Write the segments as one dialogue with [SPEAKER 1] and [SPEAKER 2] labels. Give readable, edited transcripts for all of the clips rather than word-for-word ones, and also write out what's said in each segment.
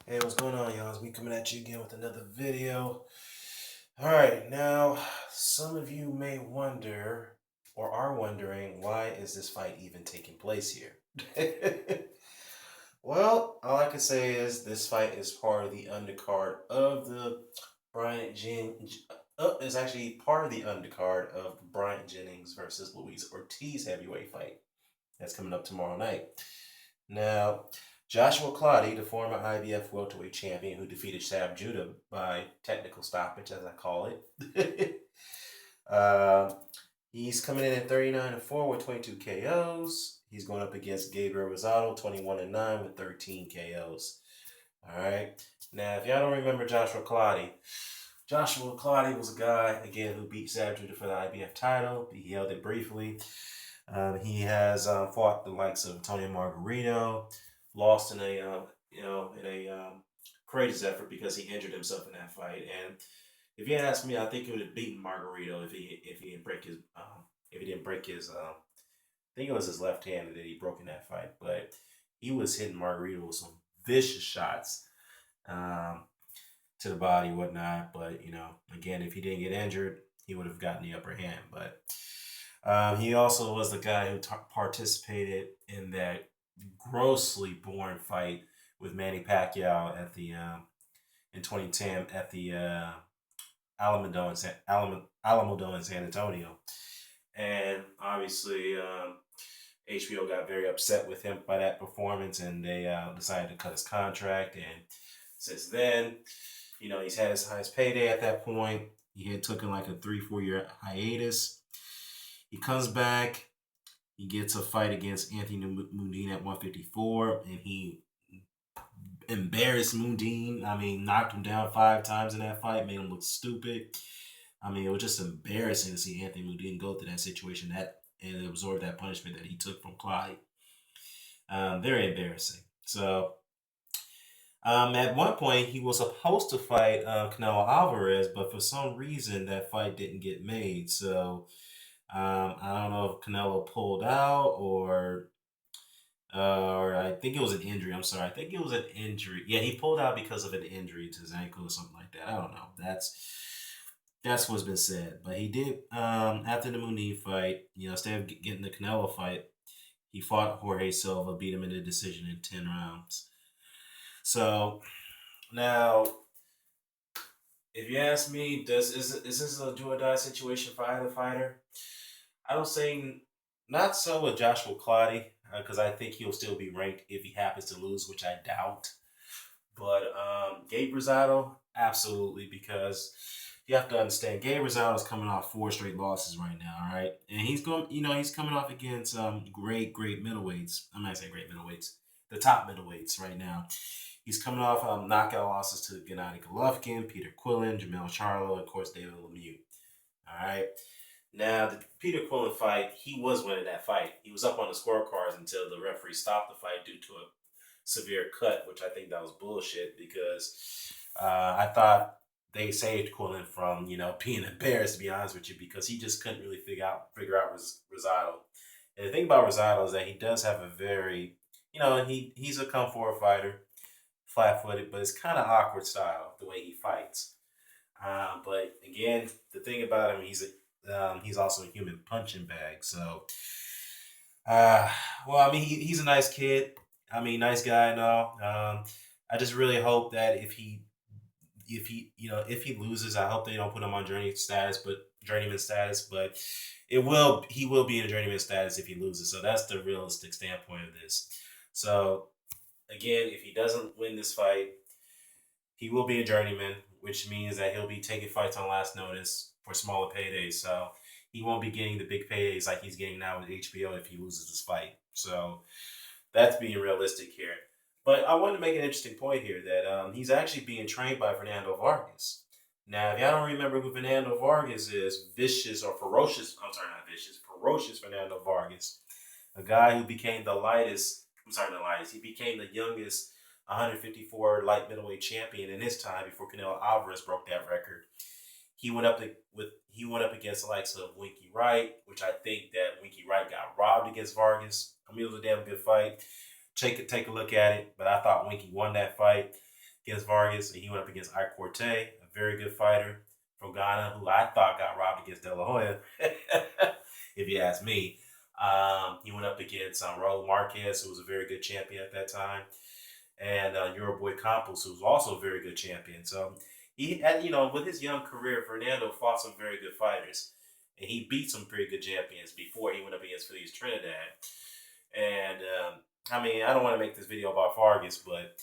[SPEAKER 1] Hey, what's going on, y'all? It's me coming at you again with another video. All right, now some of you may wonder or are wondering why is this fight even taking place here? Well, all I can say is this fight is part of the undercard of the Bryant Jen. Is actually part of the undercard of the Bryant Jennings versus Luis Ortiz heavyweight fight that's coming up tomorrow night. Now, Joshua Clottey, the former IBF welterweight champion who defeated Sam Judah by technical stoppage, as I call it, uh, he's coming in at 39-4 with 22 KOs. He's going up against Gabriel Rosado, 21-9 with 13 KOs. All right. Now, if y'all don't remember Joshua Clottey was a guy again who beat Sam Judah for the IBF title. He held it briefly. He has fought the likes of Tony Margarito, lost in a courageous effort because he injured himself in that fight. And if you ask me, I think he would have beaten Margarito if he didn't break his I think it was his left hand that he broke in that fight, but he was hitting Margarito with some vicious shots um, to the body, whatnot. But again, if he didn't get injured, he would have gotten the upper hand. But he also was the guy who participated in that grossly boring fight with Manny Pacquiao at the in 2010 at the Alamodome in San Antonio, and obviously HBO got very upset with him by that performance, and they decided to cut his contract. And since then, he's had his highest payday at that point. He had taken like a 3-4 year hiatus. He comes back. He gets a fight against Anthony Mundine at 154, and he embarrassed Mundine. I mean, knocked him down 5 times in that fight, made him look stupid. I mean, it was just embarrassing to see Anthony Mundine go through that situation and absorb that punishment that he took from Clottey. Very embarrassing. So, at one point, he was supposed to fight Canelo Alvarez, but for some reason, that fight didn't get made. So, I don't know if Canelo pulled out or I think it was an injury. I'm sorry. I think it was an injury. Yeah, he pulled out because of an injury to his ankle or something like that. I don't know. That's what's been said. But he did after the Munir fight. Instead of getting the Canelo fight, he fought Jorge Silva, beat him in a decision in 10 rounds. So now, if you ask me, is this a do or die situation for either fighter? I would say not so with Joshua Clottey because I think he'll still be ranked if he happens to lose, which I doubt. But Gabe Rosado, absolutely, because you have to understand Gabe Rosado is coming off 4 straight losses right now, all right, and he's coming off against great middleweights. I'm not saying great middleweights, the top middleweights right now. He's coming off knockout losses to Gennady Golovkin, Peter Quillen, Jamel Charlo, and of course David Lemieux. All right. Now, the Peter Quillen fight, he was winning that fight. He was up on the scorecards until the referee stopped the fight due to a severe cut, which I think that was bullshit because I thought they saved Quillen from being embarrassed, to be honest with you, because he just couldn't really figure out Rosado. And the thing about Rosado is that he does have a very he's a come forward fighter, flat footed, but it's kind of awkward style the way he fights. But again, the thing about him, he's also a human punching bag. So, uh, well, I mean, he's a nice kid. I mean, nice guy and all. I just really hope that if he loses, I hope they don't put him on journeyman status. But he will be in journeyman status if he loses. So that's the realistic standpoint of this. So again, if he doesn't win this fight, he will be a journeyman, which means that he'll be taking fights on last notice for smaller paydays. So he won't be getting the big paydays like he's getting now with HBO if he loses this fight. So that's being realistic here. But I wanted to make an interesting point here that he's actually being trained by Fernando Vargas. Now, if y'all don't remember who Fernando Vargas is, ferocious Fernando Vargas, a guy who became he became the youngest 154 light middleweight champion in his time before Canelo Alvarez broke that record. He went up against the likes of Winky Wright, which I think that Winky Wright got robbed against Vargas. I mean, it was a damn good fight. Take a look at it, but I thought Winky won that fight. against Vargas, and he went up against Ike Corte, a very good fighter from Ghana, who I thought got robbed against De La Hoya, if you ask me. He went up against Raul Marquez, who was a very good champion at that time, and Euroboy Campos, who was also a very good champion. So he had, with his young career, Fernando fought some very good fighters, and he beat some pretty good champions before he went up against Feliz Trinidad. And I mean, I don't want to make this video about Vargas, but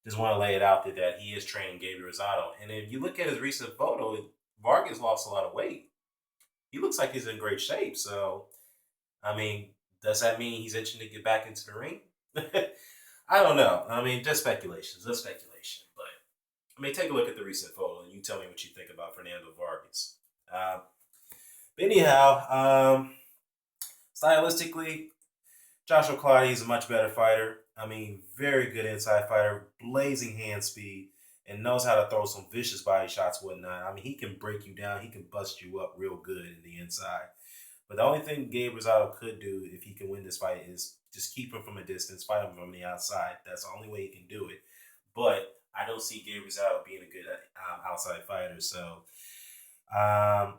[SPEAKER 1] just want to lay it out there that he is training Gabriel Rosado. And if you look at his recent photo, Vargas lost a lot of weight. He looks like he's in great shape. So, I mean, does that mean he's itching to get back into the ring? I don't know. I mean, just speculation. Just speculation. But, I mean, take a look at the recent photo and you tell me what you think about Fernando Vargas. But anyhow, stylistically, Joshua Clottey is a much better fighter. I mean, very good inside fighter, blazing hand speed, and knows how to throw some vicious body shots, whatnot. I mean, he can break you down. He can bust you up real good in the inside. But the only thing Gabe Rosado could do if he can win this fight is just keep him from a distance, fight him from the outside. That's the only way he can do it. But I don't see Gabe Rosado being a good outside fighter. So, um,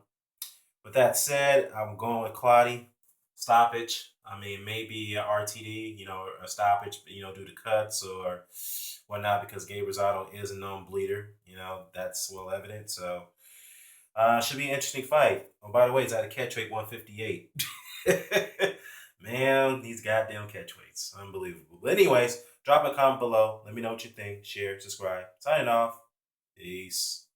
[SPEAKER 1] with that said, I'm going with Clottey. Stoppage. I mean, maybe a RTD, a stoppage, due to cuts or whatnot, because Gabe Rosado is a known bleeder. That's well evident. So, should be an interesting fight. Oh, by the way, it's at a catch weight 158. Man, these goddamn catch weights. Unbelievable. But anyways, drop a comment below. Let me know what you think. Share, subscribe. Signing off. Peace.